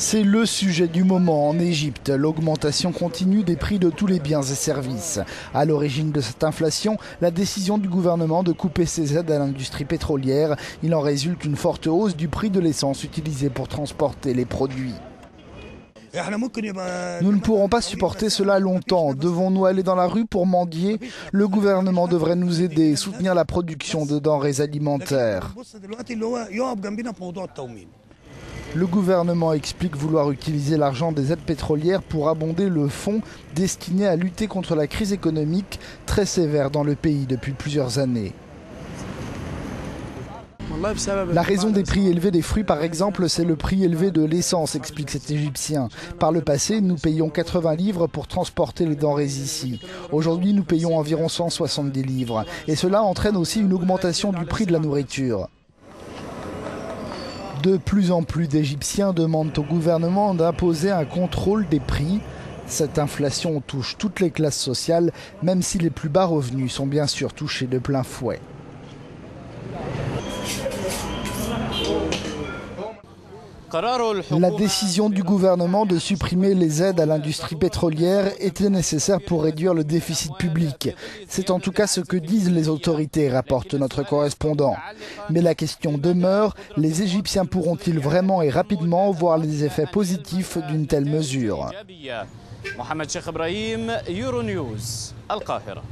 C'est le sujet du moment en Égypte, l'augmentation continue des prix de tous les biens et services. À l'origine de cette inflation, la décision du gouvernement de couper ses aides à l'industrie pétrolière. Il en résulte une forte hausse du prix de l'essence utilisée pour transporter les produits. Nous ne pourrons pas supporter cela longtemps. Devons-nous aller dans la rue pour mendier? Le gouvernement devrait nous aider, soutenir la production de denrées alimentaires. Le gouvernement explique vouloir utiliser l'argent des aides pétrolières pour abonder le fonds destiné à lutter contre la crise économique très sévère dans le pays depuis plusieurs années. La raison des prix élevés des fruits, par exemple, c'est le prix élevé de l'essence, explique cet Égyptien. Par le passé, nous payons 80 livres pour transporter les denrées ici. Aujourd'hui, nous payons environ 170 livres. Et cela entraîne aussi une augmentation du prix de la nourriture. De plus en plus d'Égyptiens demandent au gouvernement d'imposer un contrôle des prix. Cette inflation touche toutes les classes sociales, même si les plus bas revenus sont bien sûr touchés de plein fouet. La décision du gouvernement de supprimer les aides à l'industrie pétrolière était nécessaire pour réduire le déficit public. C'est en tout cas ce que disent les autorités, rapporte notre correspondant. Mais la question demeure, les Égyptiens pourront-ils vraiment et rapidement voir les effets positifs d'une telle mesure? Mohamed Cheikh Ibrahim, Euronews, Al Qahira.